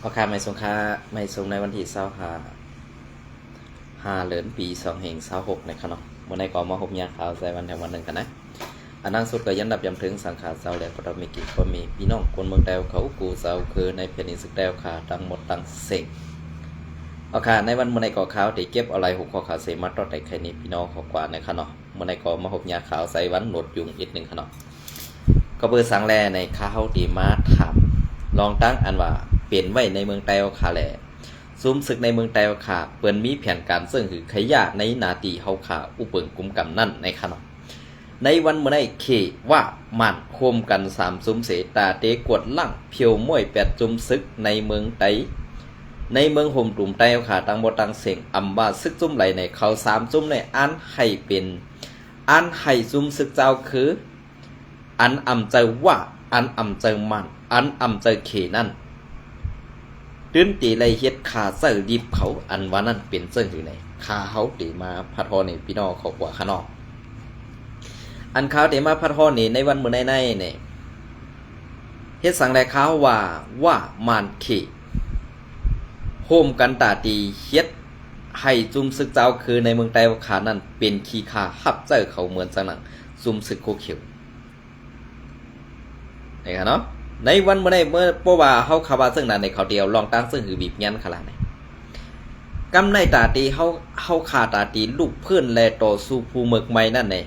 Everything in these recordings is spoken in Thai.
ราคาไม่ส่งค่าไม่ส่งในวันที่25เดือนปี2526ในขณะเมื่อในกอมาหบยาข่าวใส่วันแถววันหนึ่งกันนะอันนั้นสุดก็ยันดับยำถึงสังขารเจ้าแหลกเรามีกิจก็มีพี่น้องคนเมืองแดวเขากูเจ้าคือในแผ่นดินสึกแดวขาตั้งหมดตั้งเสกเอาค่ะในวันเมื่อในก่อข่าวที่เก็บอะไรหุบข้อข่าวเสมัดรอดในใครนี้พี่น้องขอกว่าในขณะเมื่อในกอมาหบยาข่าวใส่วันหนวดยุงอีกหนึ่งขณะก็เบอร์สังแลในข้าวตีมาถามลองตั้งอันว่าเปลี่ยนไว้ในเมืองแดวขาแหล่ซุ้มศึกในเมืองแดวขาเปิ่นมีแผนการซึ่งคือขยะในนาตีเฮาขาอุเปิงกุมกำนั่นในขณะในวันเมื่อในเคว่ามันโคมกัน3ซุ้มเสตาเตกวดลั่งเพียวม้วย8จุ่มซึกในเมืองไตในเมืองห่มตุ่มไตขาตังบตังเสียงอำบาซึกจุ่มไหลในเขา3จุ่มในอันให้เป็นอันให้จุ่มซึกเจ้าคืออันอำเจอว่าอันอำเจอมันอันอำเจอเคนั่นตื้นตีไรเฮ็ดขาเสือดิบเขาอันว่านั่นเป็นเสื่ออยู่ในขาเขาตีมาพัดทอในพี่น้องเขากว่าข้างนอกอันเขาตีมาพัดทอนี่ในวันเมื่อในเนี่ยเฮ็ดสั่งแลเขาว่ามันเขโฮมกันตาตีเฮ็ดให้จุ่มศึกเจ้าคือในเมืองไต้ขานั่นเป็นขีขาหับเจอเขาเหมือนจังหนังจุ่มศึกโคเขียวนี่ครับเนาะในวันเมื่อเพราะว่าเขาข่าวซึ่งนั้นในเขาเดียวลองตั้งซึ่งคือบีบยันขนาดไหนกำในตาตีเขาขาตาตีลูกเพื่อนแลต่อสู้ภูเมืองใหม่นั่นเอง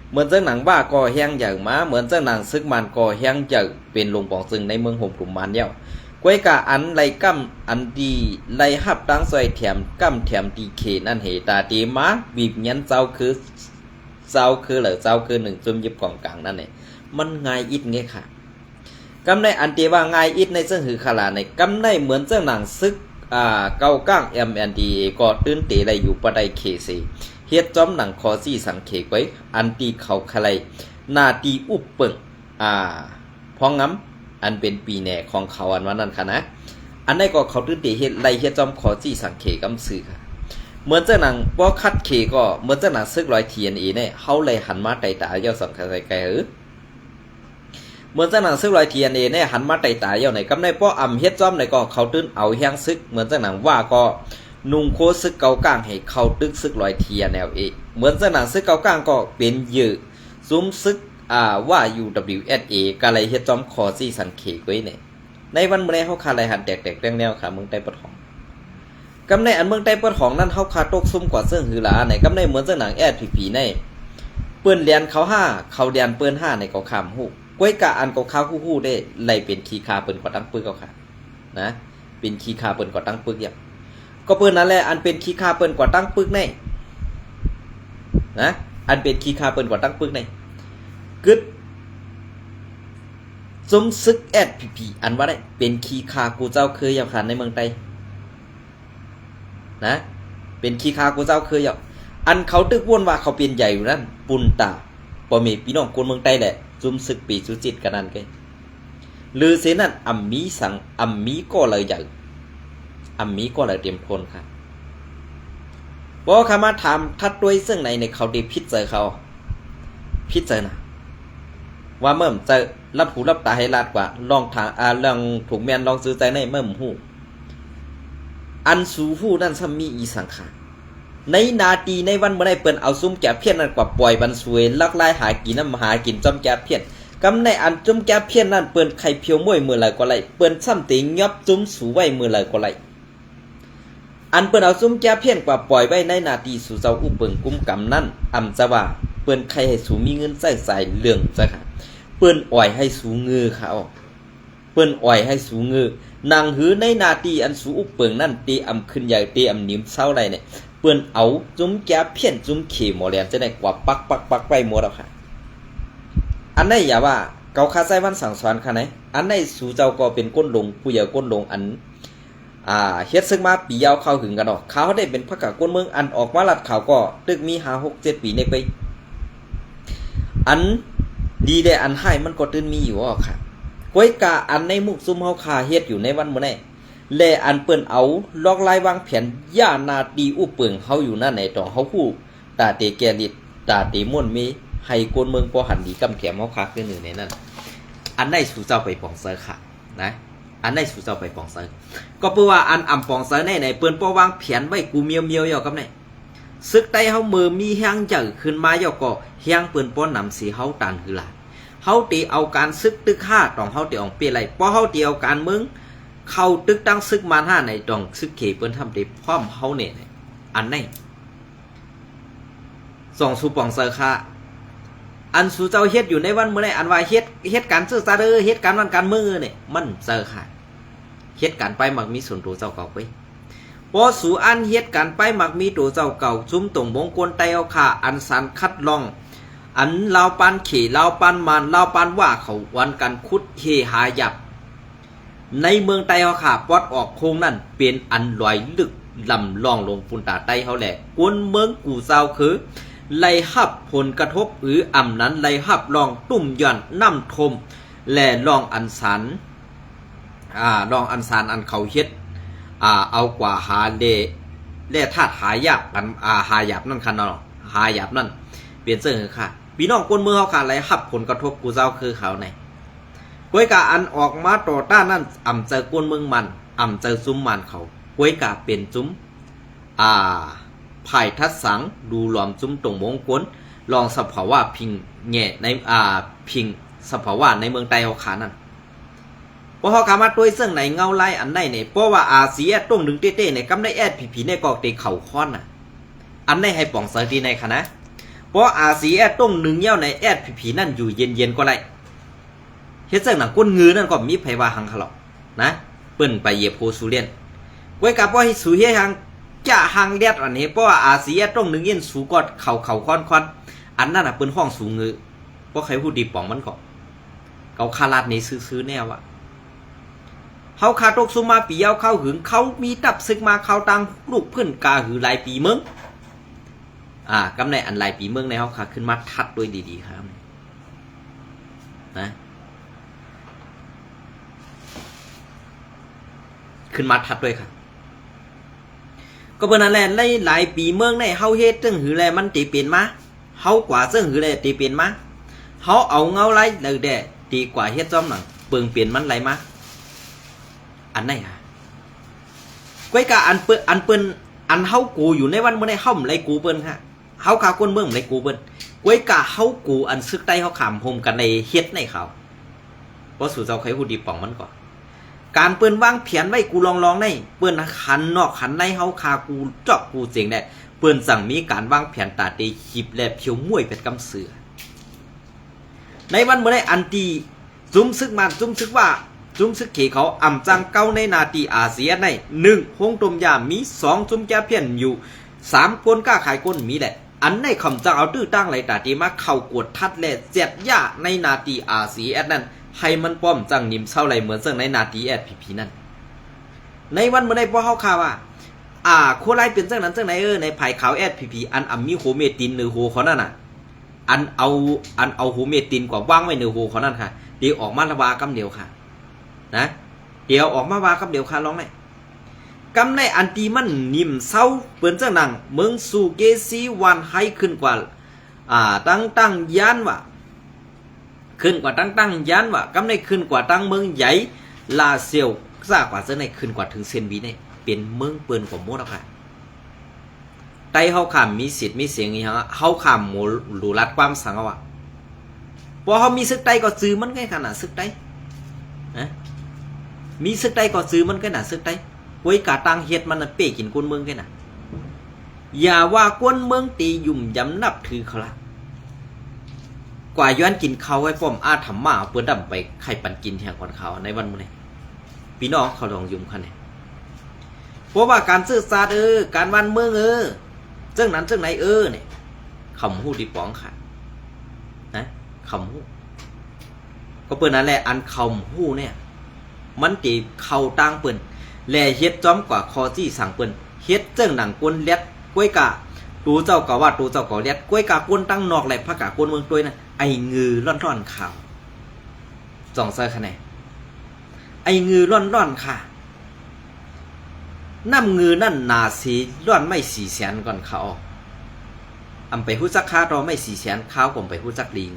เหมือนเจ้าหนังว่าก่อแห้งอย่างม้าเหมือนเจ้าหนังซึกมันก่อแห้งอย่างเป็นลงปองซึ่งในเมืองห่มกลุ่มมันเดียวก้วยกะอันไรกั้มอันดีไรหับตั้งซอยแถมกั้มแถมดีเขนั่นเหตาตีม้าบีบยันเจ้าคือหรือเจ้าคือหนึ่งจุ่มยิบกองกลางนั่นเองมันง่ายอิดไงค่ะกำในอันที่ว่าง่ายอิดในซึ่งคือขลาในกำในเหมือนเจ้าหนังซึกเก้าก้าง MND ก็ตื้นเตะไรอยู่ปะไดเคซีเฮ็ดจอมหนังคอซี่สังเขไว้อันตีเขาคลายนาตีอุบเปิงพองง้ำอันเป็นปีแหน่ของเขาอันว่านั่นค่ะนะอันนี้ก็เขาตื้นเตะเฮ็ดไรเฮ็ดจอมคอซี่สังเขกำซื้อค่ะเหมือนเจ้าหนังบ่คัดเคก็เหมือนเจ้าหนังซึกร้อย TNA เนี่ยเฮาเลยหันมาไต่ตาเจ้าสังเขไกลเหมือนเจ้าหนังซึกลอยTNAเนี่ยหันมาไต่ตายเอาไหนกำในป้ออ่ำเฮ็ดจ้อมไหนก็เขาตื้นเอาแห้งซึกเหมือนเจ้าหนังว่าก็นุ่งโคซึกเกากลางให้เขาตึกซึกลอยTNLAเหมือนเจ้าหนังซึกเกากลางก็เป็นยื้อซุ้มซึกว่า UWSA ก็เลยเฮ็ดจ้อมคอซี่สันเขกไว้เนี่ยในวันเมื่อเฮาคาไหลหันแตกๆแนวค่ะเมืองใต้ปะทองกำในอันเมืองใต้ปะทองนั้นเฮาคาตกซุ่มกว่าซึ่งหือหลาไหนกำในเหมือนเจ้าหนัง SPP ในเปิ้นเรียนเขา5เขาเรียนเปิ้น5ในก็ข้ามฮู้ก้วยกะอันก็ข้าวคู่ได้ไล่เป็นขี้คาเปิ้นก็ตั้งปึกเอาค่ะนะเป็นขี้คาเปิ้นก็ตั้งปึกอย่างก็เปิ้นนั่นแหละอันเป็นขี้คาเปิ้นก็ตั้งปึกแน่นะอันเป็นขี้คาเปิ้นก็ตั้งปึกแน่กึดสมซึก SPP อันว่าได้เป็นขี้คากูเจ้าเคยอย่างค่ะในเมืองไทยนะเป็นขี้คากูเจ้าเคยอย่างอันเขาตึกวนว่าเขาเป็นใหญ่อยู่นั่นปุนตาบ่มีพี่น้องคนเมืองไทยแหละจุ่มศึกปีสุจิตกันนั่นไงหรือเสนั้นอัมมีสังอัมมีก็เลยใหญ่อัมมีก็เลยเตรียมพลค่ะบอกคำมาถามทัดด้วยซึ่งในเขาได้พิจารเขาพิจารณาว่าเมื่อจะรับหูรับตาให้ลาดกว่าลองทางลองถูกแมนลองซื้อใจในเมื่อหูอันสูหูนั่นซ้ำมีอีสังขารในนาทีในวันเมื่อไรเปิ้นเอาซุ้มแก่เพี้ยนนั่นกว่าปล่อยบันสวยลักไล่หากินน้ำหากินจอมแก่เพี้ยนกำในอันจุ่มแก่เพี้ยนนั่นเปิ้นไข่เพียวมวยมือไหลก็ไหลเปิ้นซ้ำติงยับจุ่มสูไว้มือไหลก็ไหลอันเปิ้นเอาซุ้มแก่เพี้ยนกว่าปล่อยไว้ในนาทีสู่เจ้าอุเปิงกุมกำนั่นอำจะว่าเปิ้นไข่ให้สูมีเงินใส่เรื่องจ้ะค่ะเปิ้นอ่อยให้สูงือเขาเปิ้นอ่อยให้สูงือนางหือในนาทีอันสูอุเปิงนั่นตีอำขึ้นใหญ่ตีอำนิ่มเศร้าไรเนี่ยเปิ้นเอาจุ้มแก่เพี้ยนจุ้มเขหมอแหลมจะได้กว่าปักไปหมดแล้วค่ะอันไหนอย่าว่าเกาคาไซวันสั่งสอนค่ะไหนอันไหนสู่เจ้าก็เป็นก้นลงผู้ใหญ่ก้นลงอันเฮ็ดซึ่งมาปียาวเข้าหึงกันออกเขาได้เป็นพระกะก้นเมืองอันออกมาลัดเขาก็ตึกมี5-6-7 ปีในไปอันดีได้อันให้มันก็ตื่นมีอยู่อ่ะค่ะก้อยกะอันในมุกซุ่มเฮาคาเฮ็ดอยู่ในวันมื้อนี้แลอันเปิ้นเอาลอกลายวางแผนย่านาตีอุเปิงเฮาอยู่นั่นในตองเฮาฮู้ตาเตแกลิดตาเตม่วนมีให้คนเมืองบ่หันดีกำแขมเฮาคักคือหนึ่งในนั้นอันได้สู่เจ้าไปปองเซอค่ะนะ อันได้สู่เจ้าไปปองเซอก็เพื่อว่าอันอ่ำปองเซอในเปิ้นป้อวางแผนไว้กูเมียวย่อกับไหนซึกใต้เฮามือมีแฮงเจอขึ้นมาย่อก็แฮงเปิ้นป้อนำสีเฮาตันคือล่ะเฮาตีเอาการซึกตึกฆ่าต้องเฮาตีออกเปไรเพราะเฮาตีเอาการมึงเข้าตึกตั้งซึกมาห้าในต้องซึกเขเปิ้นทำตีพร้อมเฮาเนี่ยอันไหนส่องสู่ปองเซอค่ะอันสู่เจ้าเฮ็ดอยู่ในวันมื้อใดอันว่าเฮ็ดการซื่อสัตย์เฮ็ดการวันการมื้อเนี่ยมันเซอค่ะเฮ็ดการไปมักมีส่วนตัวเจ้าเก่าไปพอสู่อันเฮ็ดการไปมักมีตัวเจ้าเก่าจุ้มตรงมงคลไตเอาค่ะอันสันคัดลองอันลาวปันขี่ลาวปันมันลาวปันว่าเขาวันกันคุดเฮหายับในเมืองไตเอาค่ะปอดออกโคงนั่นเป็นอันลอยลึกลำลองลงปุ่นตาไตเขาแหละกวนเมืองกูเจ้าคือไล่หับผลกระทบอ่ำนั้นไล่หับลองตุ่มย่อนน้ำทมและลองอันสันลองอันสันอันเขาเฮ็ดเอากว่าหาเล่ธาตุหายาบกันหายาบนั่นค่ะเนาะหายาบนั่นเปลี่ยนเสื้อค่ะพี่น้องคนเมืองเขาค่ะไล่หับผลกระทบกูเจ้าคือเขาในก้วยกาอันออกมาต่อต้านนั่นอ่ำเจอคนเมืองมันอ่ำเจอซุ้มมันเขาก้วยกาเป็นซุ้มไผ่ทัดสังดูหลอมซุ้มตรงมงคลลองสภาวะพิงแง่ในพิงสภาวะในเมืองไต้เขาขานั่นเพราะเขาขามาด้วยเสื่องในเงาไล่อันใดเนี่ยเพราะว่าอาเซียตรงหนึ่งเต้ๆเนี่ยกำได้แอดผีในกอกเตะเข่าค้อนน่ะอันได้ให้ป่องเสดีในคณะเพราะอาเซียตรงหนึ่งเย้าในแอดผีนั่นอยู่เย็นๆก็ได้เฮ็ดเสื่องหนังก้นงือนั่นก็มีไผว่าหังขลอกนะเปิ้นไปเย็บโพสุเรียนไว้กับว่าให้สูเฮียหังจะหังเลียดอันนี้เพราะว่าอาเซียตรงหนึ่งเย็นสูกอดเข่าค้อนอันนั้นน่ะเปิ้นห้องสูงงือเพราะใครพูดดีป่องมันก็เกาคาลาดในซื้อแน่วะเขาขาตกซุมาปีเอาเข้าหึงเขามีตับซึกมาเขาตังลูกเพื่อนกาหือหลายปีเมืองกำในอันหลายปีเมืองในเขาขาขึ้นมาทัดด้วยดีๆครับนะขึ้นมาทัดด้วยครับก็เป็นนั่นแหละหลายปีเมืองในเขาเฮ็ดซึ่งหือแลมันตีเปลี่ยนมาเขากว่าซึ่งหือแลตีเปลี่ยนมาเขาเอาเงาไล่เลยแดตีกว่าเฮ็ดจอมหนังเปิงเปลี่ยนมันไรมาอันไหนก้อยกาอันเปิ้นอันเฮากูอยู่ในวันเมื่อในเฮาไรกูเปิ้นฮะเฮาขาคนเมืองไรกูเปิ้นก้อยกาเฮากูอันซึกใต้เฮาขามโฮมกันในเฮ็ดในเขาเพราะสู่เจ้าใครพูดดีป่องมันก่อนการเปิ้นวางแผนไว้กูลองในเปิ้นขันนอกขันในเฮาคากูเจาะกูเจ๋งได้เปิ้นสั่งมีการวางแผนตาเตขีบและเพียวมวยเป็นกำเสือในวันเมื่อในอันตีจุ้มซึกมันจุ้มซึกว่าจุ้มซึกเขเขาอ่ำจังเก้าในนาทีอาเซียนใน1ห้องต้มยามี2จุ้มแก้เพี้ยนอยู่3กวนก้าขายก้นมีแหละอันในคำจังเอาตื้อตั้งไรตาตีมาเข้ากวดทัดและเจ็ดย่าในนาทีอาเซียนนั้นให้มันป้อมจังนิ่มเศร้าไรเหมือนเสื่องในนาทีแอดพีนั่นในวันเมื่อในพอเขาข่าวว่าโคไลเป็นเสื่องนั้นเสื่องไหนในไผ่ขาวแอดพีอันมีโฮเมตินเนื้อโฮเขานั่นน่ะอันเอาโฮเมตินกว่าว่างไว้เนื้อโฮเขานั่นค่ะเดี๋ยวออกมาระบากำเดียวค่ะนะเดี๋ยวออกมาว่ากับเดี๋ยวค่ะลองไหนกำในอันตีมันนิ่มเศร้าเปิ้นจังหนังเมืองสูเกซีวันให้ขึ้นกว่าตั้งยันว่าขึ้นกว่าตั้งยันว่ากำในขึ้นกว่าตั้งเมืองใหญ่ลาเซียวซากว่าเจ้าในขึ้นกว่าถึงเซนบีเนี่ยเป็นเมืองเปิ้นกว่าหมดแล้วค่ะไต้เฮาขามมีสิทธิ์มีเสียงอีหยังเฮาขามหมู่หลูรัดความสังว่าพอเฮามีซึกไต้ก็ซื้อมันไงขนาดซึกไต้นะมีซึกไต้ก็ซื้อมันก็น่ะซึกไต้ก้วยกาตังเฮ็ดมันน่ะเป้กินคนเมืองแค่น่ะอย่าว่าคนเมืองตียุ่มยำนับถือเขาละกว่าย้อนกินเขาไว้ป้อมอาถรรมาเปิ้นดำไปไข่ปันกินแห่งก่อนเขาในวันมื้อนี้พี่น้องเขาลองยุ่มคันนี่เพราะว่าการซื่อสัตย์การวันเมืองจังนั้นจังไหนเนี่ยคำฮู้ดีป๋องค่ะนะคำฮู้ก็เปิ้นนั่นแหละอันคำฮู้เนี่ยมันตีเข้าตั้งเปิ้นแลเฮ็ดจอมกว่าคอจี้สั่งเปิ้นเฮ็ดเจิ้งหนังกวนเล็ดก้วยกาตูเจ้าก็ว่าตูเจ้าก็เล็ดก้วยกากวนตั้งนอกแหละพระกากวนเมืองตัวยน่ะไอ้งือร่อนๆข่าวจ่องเซอร์คะแนนไอ้งือร่อนๆค่ะน้ำงือนั่นนาสีร่อนไม่400,000ก่อนเขาอำไปฮู้จักค่าตอไม่400,000ข้าวก็ไปฮู้จักลิง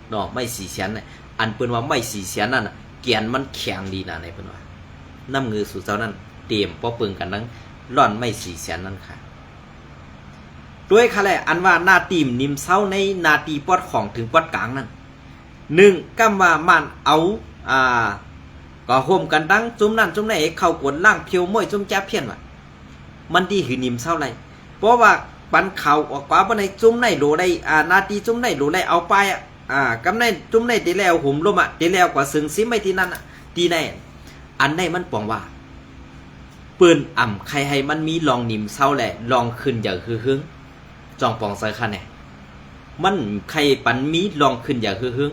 เนาะไม่400,000น่ะอันเปิ้นว่าไม่400,000นั่นน่ะเกียนมันแข็งดีนะในเพิ่นว่า น้ำเงือสู่เจ้านั้นเตรียมป้อปึงกันนั้นร่อนไม่400,000นั่นค่ะด้วยค่ะแหละอันว่านาตีมนิมเศร้าในนาตีปอดของถึงปอดกลางนั้น1กำว่ามันเอาก็ห่มกันดังจุ่มนั่นจุ่มไหนเข้ากวนล่างเพียวม้วยจุ่มแจ๊บเพี้ยนว่ะมันดีหือนิมเศร้าไรเพราะว่าปันเข่าออกกว่าบ่ในจุ่มไหนโหลได้นาตีจุ่มไหนโหลได้เอาไปกำในจุ่มไหนตีแล้วห่มลมตีแล้วกว่าซึ่งซิไม่ที่นั่นตีไหนอันไหนมันปองว่าปืนใครให้มันมีลองนิมเศร้าแหละลองขึ้นอย่างคือหึงจองปองใส่ค่ะเนี่ยมันใครปันมีลองขึ้นอย่างคือหึง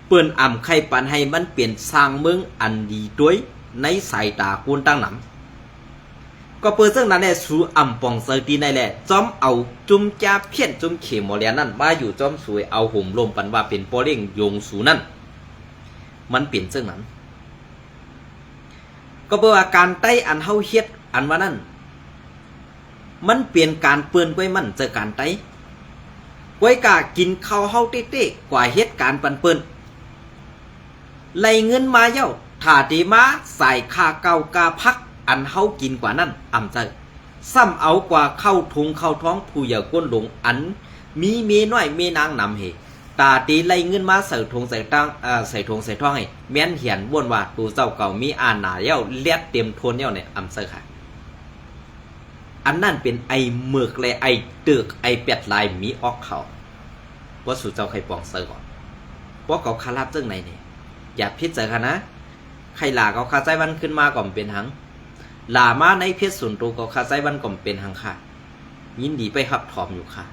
เปิ้นใครปันให้มันเปลี่ยนสร้างเมืองอันดีด้วยในสายตาคุณตั้งหนำก็เปิ้นซึ่งนั้นแหละสู่ปองใส่ตีในแหละจอมเอาจุ่มจ้าเพี้ยนจุ่มเข็มหมอเลียนนั่นมาอยู่จอมสวยเอาห่มลมปันว่าเป็นปอเร่งยงสู่นั่นมันเปลี่ยนซึ่งนั้นก็เพื่อการไต้อันเฮาเฮ็ดอันว่านั่นมันเปลี่ยนการเปื้อนไว้มันเจอการไต้ไว้กากินข้าวเฮาเต้ๆกว่าเฮ็ดการปันเปิ้นไล่เงินมาเย้าถ้าตีมาใส่ค่าเก่ากาพักอันเฮากินกว่านั้นใจซ้ำเอากว่าเข้าทุงเข้าท้องผู้อย่าก้นหลงอันมีเมน้อยเมนางนำเฮตาตีไล่เงินมาใส่ทงใส่ตั้งใส่ทงใส่ท้องให้แม่นเหียนบ่นว่าตูเจ้าเก่ามีหนาเย้าเลียดเต็มทนเย้าเนี่ยใจค่ะอันนั่นเป็นไอเมือกเลยไอเตือกไอเป็ดลายมีออกเขาว่าสู่เจ้าใครปองเซอร์ก่อนว่าเขาคาราบเจ้าไหนเนี่ยอย่าพิจารณาใครหลาเขาคาใจวันขึ้นมาก่อนเป็นหังหลามาในเพชรส่วนตัวเขาคาใจวันก่อนเป็นหังค่ะยินดีไปหับถอมอยู่ค่ะ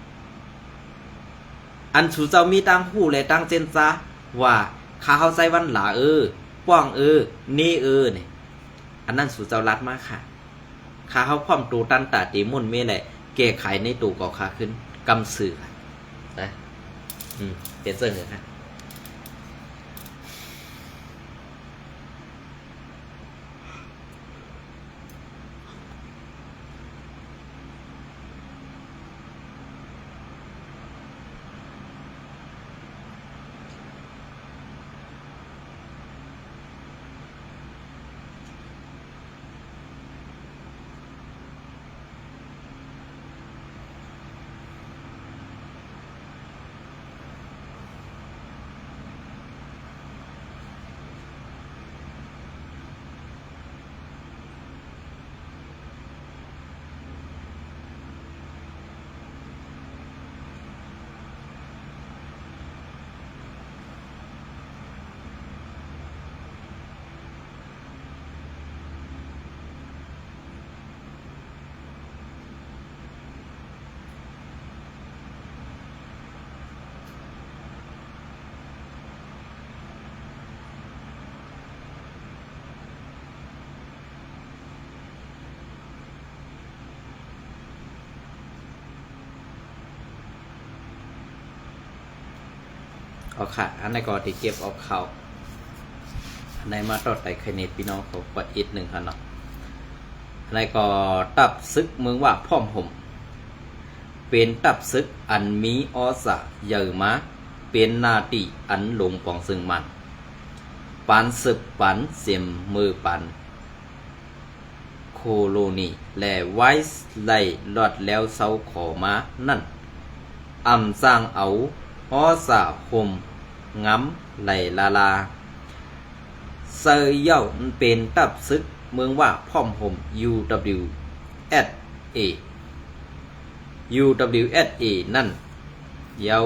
อันสู่เจ้ามีตั้งหูและตั้งเจนจ้าว่าข้าเข้าใจวันหลาป้องนี่เนี่ยอันนั้นสู่เจ้ารัดมากค่ะข้าเขาพร้อมตูตันตาตีมุ่นเมแหละแก้ไขในตูก่อขาขึ้นกำสื่อค่ะนะเปลี่ยนเสื้อเหรอค่ะเอาค่ะอันไหนก็ที่เก็บเอาเขาอันไหนมาต่อไปใครเน็ตพี่น้องเขากดอีก1ค่ะเนาะอันไหนก็ตับซึกเมืองว่าพร้อมห่มเป็นตับซึกอันมีอสะเยอะมาเป็นนาตีอันหลงปองซึ่งมันปันซึกปันเสียมมือปันโคโลนีและไวส์ไล่ลอดแล้วเสาขอมานั่นสร้างเอาอสะห่มง้ำไหลลาเซยเย่าเป็นตับซึกเมืองว่าพร้อมห่ม UWSA นั่นเย้า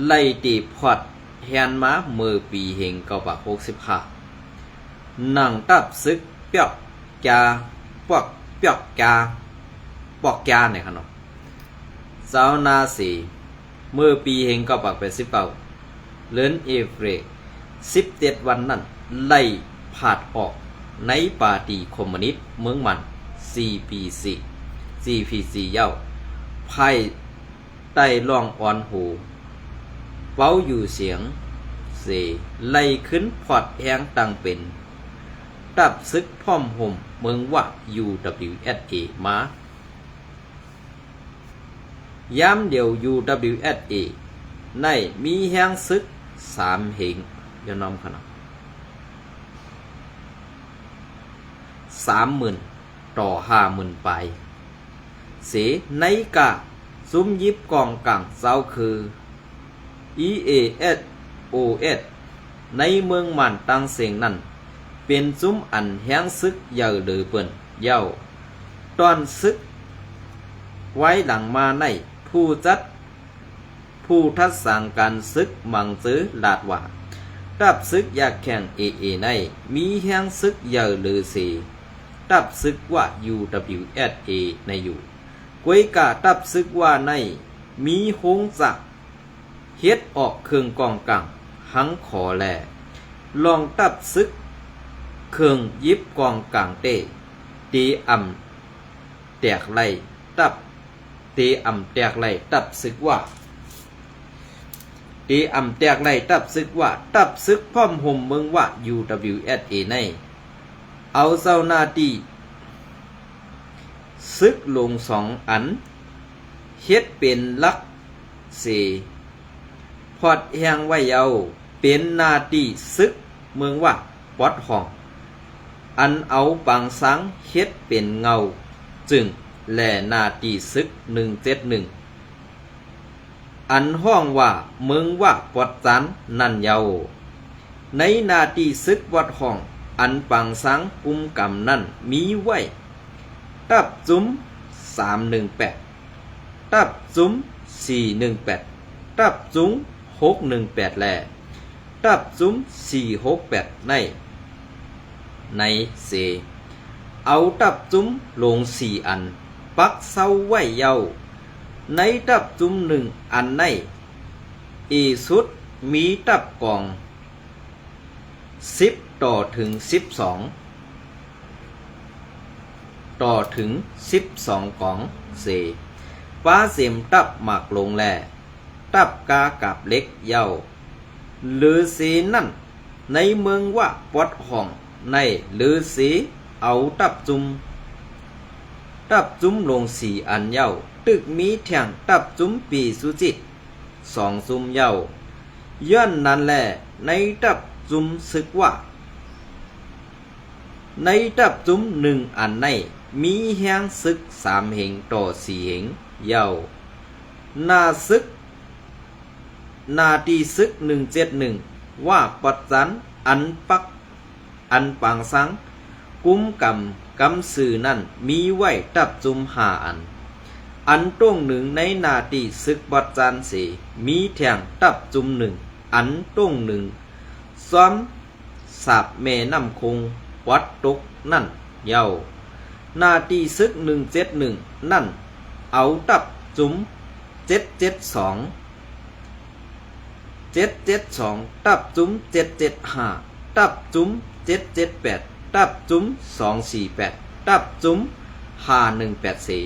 ไล่ตีพอดแฮนมาเมื่อปีเฮง1965นั่งตับซึกเปียกจาปอกเปียกจาปอกจาเนี่ยครับเนาะเจ้านาสีเมื่อปีเฮง1989เลือนเอฟเร17วันนั้นไล่ผาดออกในปาร์ตี้คอมมิวนิสต์เมืองมัน CPC เย้าไพ่ใต้ล่องอ่อนหูเว้าอยู่เสียงเสไล่ขึ้นพอดแหงตังเป็นตับซึกพร้อมห่มเมืองว่า UWSA มาย้ำเดียว UWSA ในมีแหงซึก3เหงอย่าน้อมขนาด 30,000 ต่อ 50,000 ไปเสในกะซุ้มยิบกองกลางเซาคือ EASOS ในเมืองหมันตังเสียงนั้นเป็นซุ้มอันแห้งซึกเยอะหรือเปิ้นเย้าตอนซึกไว้หลังมาในผู้ทัดสั่งการซึกมังซื้อลาดว่าตับซึกอยากแข่งเอในมีแห้งซึกเยอะหรือสีตับซึกว่า UWSA ในอยู่กวยกะตับซึกว่าในมีโฮงจักเฮ็ดออกเครื่องกองกังหังขอแลลองตับซึกเครื่องยิบกองกลางเตตีอ่ำแตกไล่ตับตีอ่ำแตกไล่ตับซึกว่าตีอ่ำแตกไล่ตับซึกว่าตับซึกพร้อมห่มเมืองว่า UWSA ในเอาเจ้าหน้าที่ซึกลง2 อันเฮ็ดเป็นลักเสพอดแหงไว้เยาเป็นหน้าที่ซึกเมืองว่าปอดห้องอันเอาปังสังเฮ็ดเป็นเงาจึงแลหน้าที่ซึก171อันห้องว่าเมืองว่าปอดจันนั่นเยาในหน้าที่ซึกวัดห้องอันปังสังกุมกำนั่นมีไว้ตับจุ้ม318ตับจุ้ม418ตับจุ้ม618แลตับจุ้ม468ในเสเอาตับจุ้มลง4 อันปักเสาไว้เยาในตับจุ้ม1 อันในอีสุดมีตับกอง10 ต่อถึง 12ต่อถึง12กองเสป้าเสียมตับหมักลงแลตับกากับเล็กเย้าหรือสีนั่นในเมืองว่าปอดห้องในหรือสีเอาตับจุ้มลง4 อันเย้าตึกมีแท่งตับจุ้มปีสุจิต2 ซุ่มเย้าย้อนนั้นแลในตับจุ้มซึกว่าในตับจุ้ม1 อันในมีแห้งซึก3 เหงต่อ4 เหงเย้าหน้าซึกหน้าที่ซึก171ว่าปัดจันอันปังสังกุมกำสื่อนั่นมีไว้ตับจุ้ม5 อันต้ง1ในหน้าที่ซึกปัดจันเสมีแท่งตับจุ้ม1 อันต้ง1ซ้อมสาบแม่น้ำคงวัดตกนั่นเย้าหน้าที่ซึก171นั่นเอาตับจุ้ม772ตับจุ้ม775ตับจุ้ม778ตับจุ้ม248ตับจุ้ม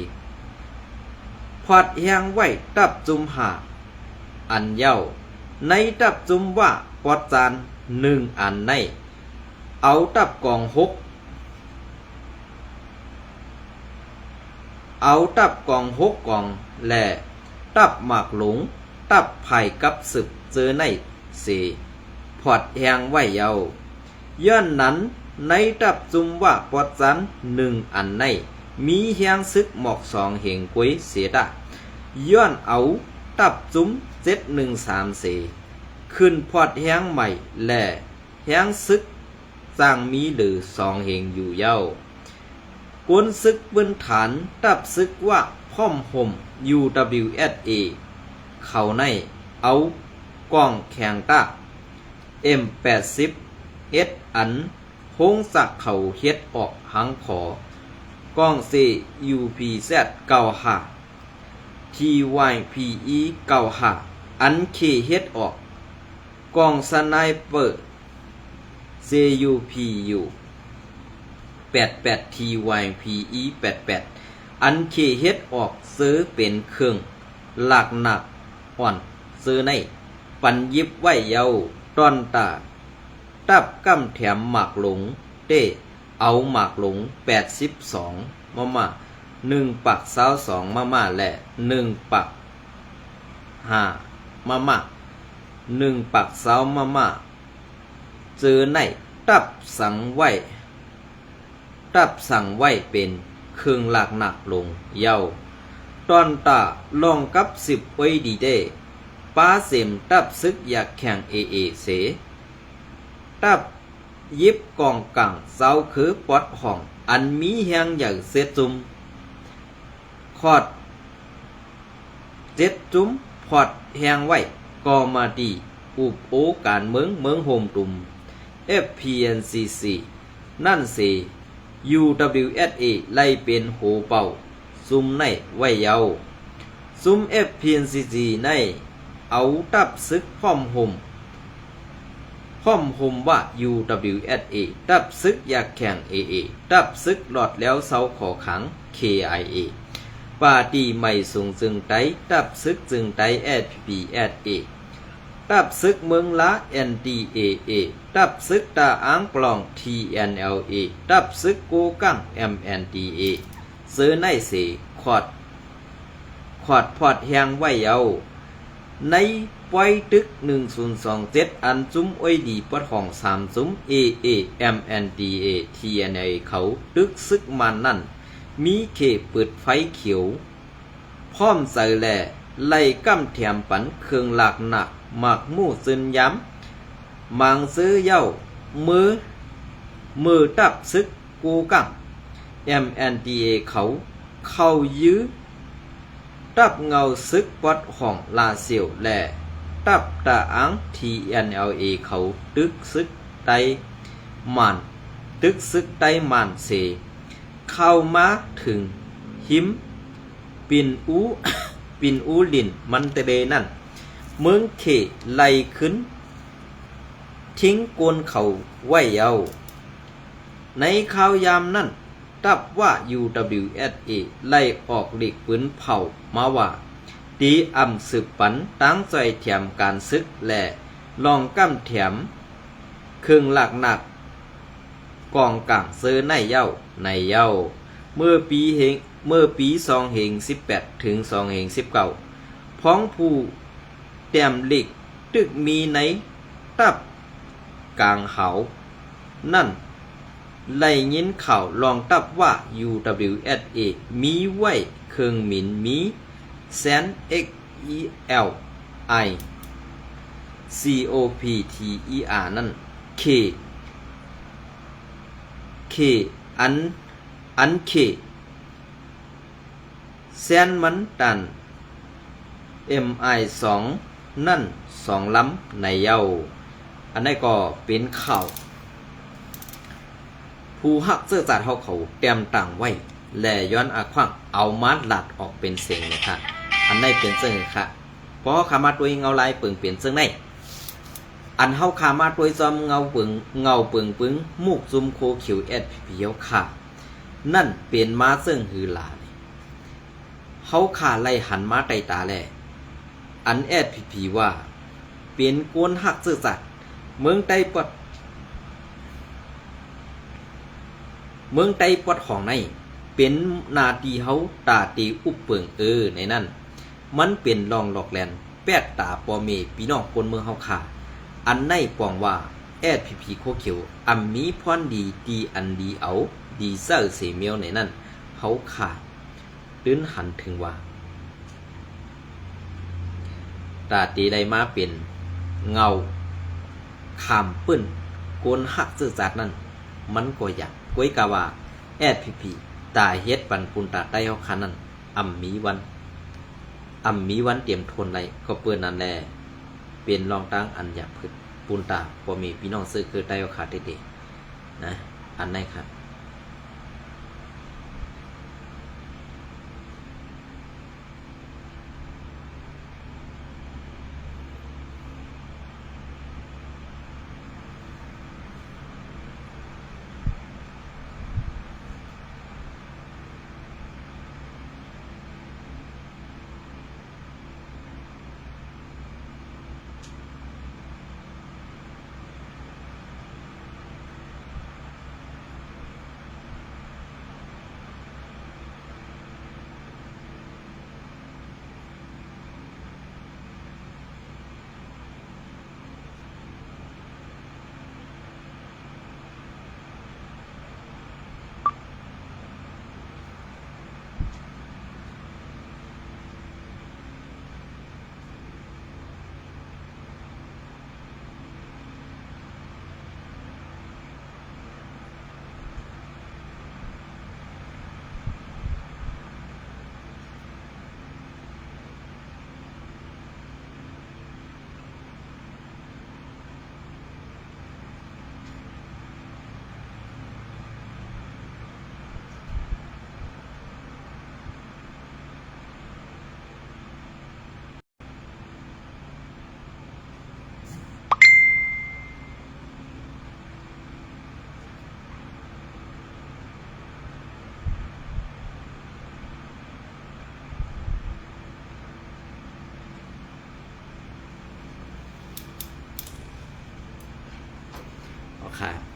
5184พอดแหงไว้ตับจุ้ม5 อันเย้าในตับจุ้มว่าปอดจาน1 อันในเอาตับกอง6กองและตับหมากหลงตับไผ่กับศึกเจอในเสพอดแหงไว้เยาย้อนนั้นในตับจุ้มว่าปอดจัน1 อันในมีแหงซึกหมอก2 เหงกวยเสียดาย้อนเอาตับจุ้ม713เสขึ้นพอดแหงใหม่และแหงซึกสร้างมีหรือ2 เหงอยู่เย้ากวนซึกบนฐานตับซึกว่าพ่อมห่ม UWSA เข้าในเอากล้องแข่งตา M80 เฮ็ดอันโฮงสักเขาเฮ็ดออกหังขอกล้อง CUPZ 95 TYPE 95อันเคเฮ็ดออกกล้องสไนเปอร์ CUPU 88 TYPE 88อันเคเฮ็ดออกซื้อเป็นเครื่องหลักหนักอ่อนซื้อในปันยิบไว้เยาตอนตาตับกำแถมหมากหลงเต้เอาหมากหลง82มา1 ปัก22มาและ1 ปัก5มา1 ปัก20มาเจอในตับสังไว้ต ตับสั่งไว้เป็นเครื่องหลักหนักลงเย้าตอนตาลองกับ10ไว้ดีเด้ป้าเสมตับซึกอยากแข่งเอเสตับยิบกองกังเสาคือปอดห้องอันมีแหงอย่างเสจุมขอดเจ็ดจุ้มพอดแหงไว้ก็มาดีอุบโอการเมืองโฮมตุม FPNCC นั่นสิ UWSA ไล่เป็นโหเป่าซุมในไว้เยาซุม FPNCC ในเอาตับซึกพร้อมห่มว่า UWSA ตับซึกอยากแข่ง AA ตับซึกหลอดแล้วเสาขอขัง KIA ปาตีไม่สูงจึงไตตับซึกจึงไต SPPSA ตับซึกเมืองละ NDAA ตับซึกตาอ้างปล่อง TNLA ตับซึกโกกัง MNDA ซื้อในเสขอดพอดแหงไว้เยาในปอยตึก1027อันจุ้มอ้อยดีปดห้อง3จุ้ม AA MNDA TNA เขาตึกซึกมันนั่นมีเขเปิดไฟเขียวพร้อมใส่แหล่ไล่กำแถมปันเครื่องหลักหนักหมักมู่ซึนย้ำมังซื้อเย้ามือตับซึกกูกัง MNDA เขายื้อตับเงาซึกปอดห้องลาเซียวแหล่ตับตาอัง TNLA เขาตึกซึกไตมันเสเข้ามาถึงหิมปินอูลินมันเตเดนั่นเมืองเขไล่ขึ้นทิ้งโกนเขาไว้เยาในข่าวยามนั่นตับว่า UWSA ไล่ออกหลีกปืนเผามาว่าตีอ่ำสืบปันตั้งใจแถมการซึกและลองกำแถมเครื่องหลักหนักกองกลางเซอในเย้าเมื่อปี2018ถึง2019พ้องผู้แต้มหลีกตึกมีในตับกลางเขานั่นไล่ยินข่าวลองตับว่า UWSA มีไว้เครื่องหมิ่นมีแสน XELI COPTER นั่น K อัน K แสนมันตัน MI2 นั่น2ลำในเย้าอันนี้ก็เป็นข่าวผู้ฮักเสื้อจัดเขาเตรียมต่างไว้และย้อนอาควังเอามาหลัดออกเป็นเสียงเลยค่ะอันนี้เป็นเสียงค่ะเพราะขามาตัวเงาลายเปิงเปลี่ยนเสียงในอันเฮาขามาตัวจอมเงาเปิงมูกซุมโคเขียวSPPเยวค่ะนั่นเป็นมาเสียงฮือลาเฮาขาไล่หันมาไตตาแลอันSPPว่าเป็นกวนฮักเสื้อจัดเมืองไต้ปอดของในเป็นนาทีเฮาตาตีอุบเปิงในนั้นมันเป็นรองหลอกแลนแปดตาปอเมพี่น้องคนเมืองเฮาค่ะอันในปองว่าSPPโคเขียวอันมีพรดีอันดีเอาดีเซอร์เสเมียวในนั้นเฮาค่ะตื้นหันถึงว่าตาตีได้มาเป็นเงาขามปื้นโกนหักซื่อจัดนั้นมันก็อยากก้วยกะว่าSPPตาเฮ็ดปันปุนตาใต้เฮาคันนั้นอ่ำมีวันเตรียมทนไรก็เปิ้นนั่นแลเป็นรองตั้งอันอยากพึดปุนตาบ่มีพี่น้องซื้อคือใต้เฮาขาดเด็ดๆนะอันไหนครับ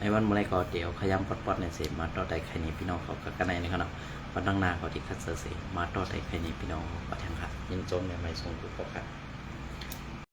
ในวันเมื่อไรก็เดี๋ยวขยำปอดๆในเสียมาต่อได้ใครนี้พี่น้องเขาก็กันในนี่ครับเนาะวันตั้งนาเขาที่คัดเสือเสียมาต่อได้ใครนี้พี่น้องก็แทงค่ะยินจมในไม่ทรงทุกข์ครับ